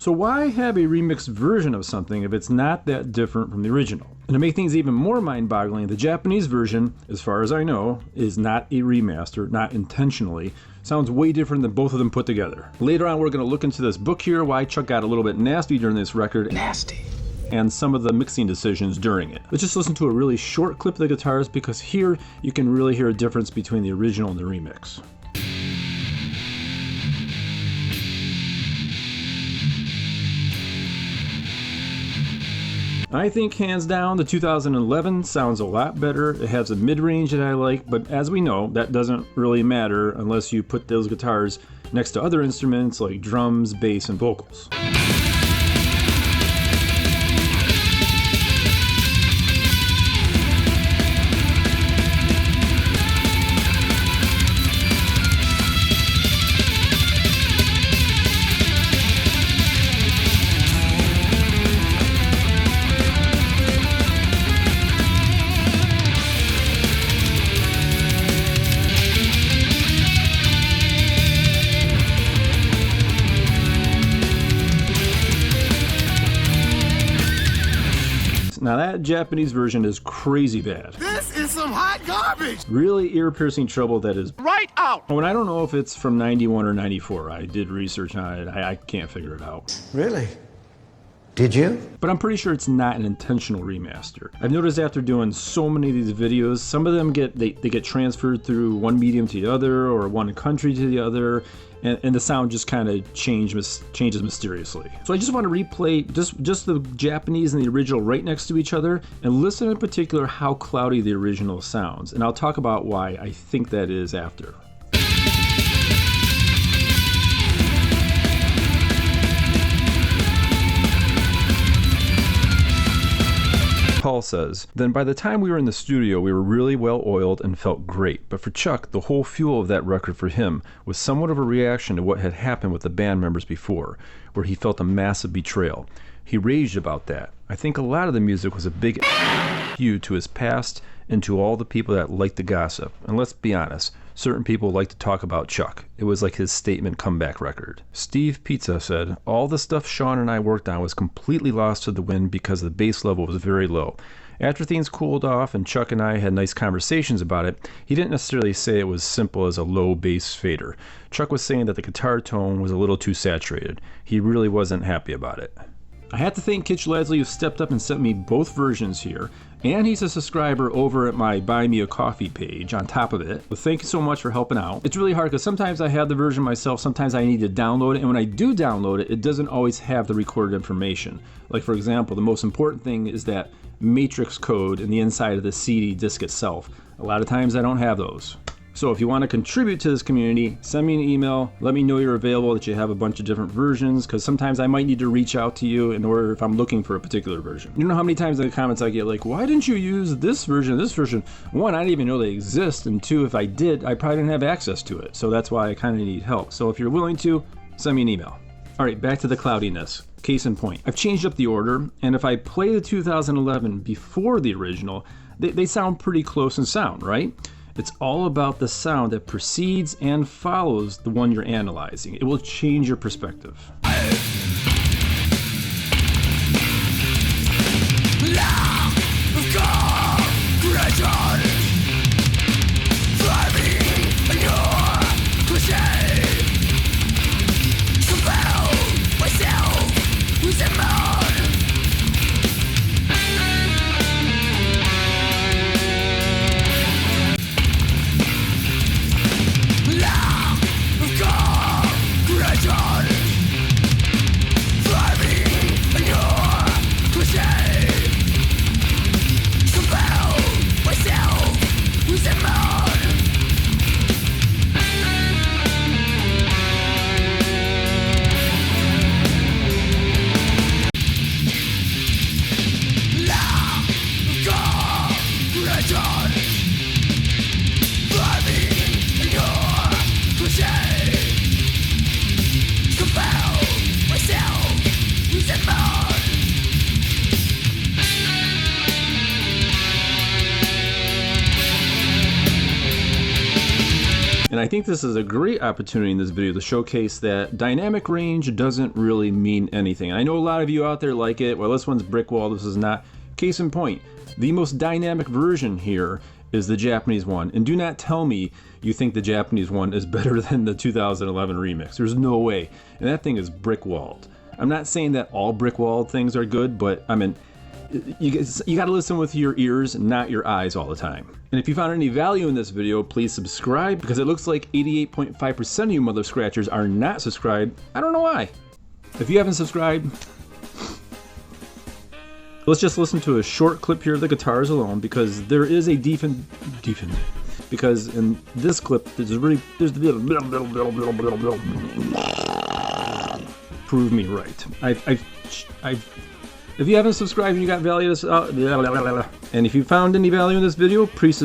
So why have a remixed version of something if it's not that different from the original? And to make things even more mind-boggling, the Japanese version, as far as I know, is not a remaster, not intentionally. Sounds way different than both of them put together. Later on, we're going to look into this book here, why Chuck got a little bit nasty during this record. Nasty. And some of the mixing decisions during it. Let's just listen to a really short clip of the guitars, because here you can really hear a difference between the original and the remix. I think hands down the 2011 sounds a lot better. It has a mid-range that I like, but as we know, that doesn't really matter unless you put those guitars next to other instruments like drums, bass, and vocals. Now that Japanese version is crazy bad. This is some hot garbage! Really ear-piercing trouble that is right out! Oh, and I don't know if it's from 91 or 94. I did research on it. I can't figure it out. Really? Did you? But I'm pretty sure it's not an intentional remaster. I've noticed after doing so many of these videos, some of them get transferred through one medium to the other or one country to the other, and the sound just kind of changes mysteriously. So I just want to replay just the Japanese and the original right next to each other, and listen in particular how cloudy the original sounds. And I'll talk about why I think that is after. Paul says, then by the time we were in the studio, we were really well oiled and felt great. But for Chuck, the whole fuel of that record for him was somewhat of a reaction to what had happened with the band members before, where he felt a massive betrayal. He raged about that. I think a lot of the music was a big you to his past and to all the people that liked to gossip. And let's be honest, certain people like to talk about Chuck. It was like his statement comeback record. Steve Pizza said, all the stuff Sean and I worked on was completely lost to the wind because the bass level was very low. After things cooled off and Chuck and I had nice conversations about it, he didn't necessarily say it was simple as a low bass fader. Chuck was saying that the guitar tone was a little too saturated. He really wasn't happy about it. I have to thank Kitch Lasley, who stepped up and sent me both versions here, and he's a subscriber over at my Buy Me a Coffee page on top of it. But thank you so much for helping out. It's really hard because sometimes I have the version myself, sometimes I need to download it, and when I do download it, it doesn't always have the recorded information. Like for example, the most important thing is that matrix code in the inside of the CD disc itself. A lot of times I don't have those. So if you want to contribute to this community, send me an email, let me know you're available, that you have a bunch of different versions, because sometimes I might need to reach out to you in order if I'm looking for a particular version. You know how many times in the comments I get like, why didn't you use this version or this version? One, I didn't even know they exist, and two, if I did, I probably didn't have access to it. So that's why I kind of need help. So if you're willing to, send me an email. All right, back to the cloudiness. Case in point, I've changed up the order, and if I play the 2011 before the original, they sound pretty close in sound, right? It's all about the sound that precedes and follows the one you're analyzing. It will change your perspective. Myself I think this is a great opportunity in this video to showcase that dynamic range doesn't really mean anything. I know a lot of you out there like it. Well, this one's brick wall, this is not. Case in point, the most dynamic version here is the Japanese one. And do not tell me you think the Japanese one is better than the 2011 remix. There's no way. And that thing is brick walled. I'm not saying that all brick walled things are good, but I mean, you got to listen with your ears, not your eyes all the time. And if you found any value in this video, please subscribe, because it looks like 88.5% of you mother scratchers are not subscribed. I don't know why. If you haven't subscribed, let's just listen to a short clip here of the guitars alone, because there is a because in this clip there's prove me right. If you haven't subscribed and you got value in this, and if you found any value in this video, please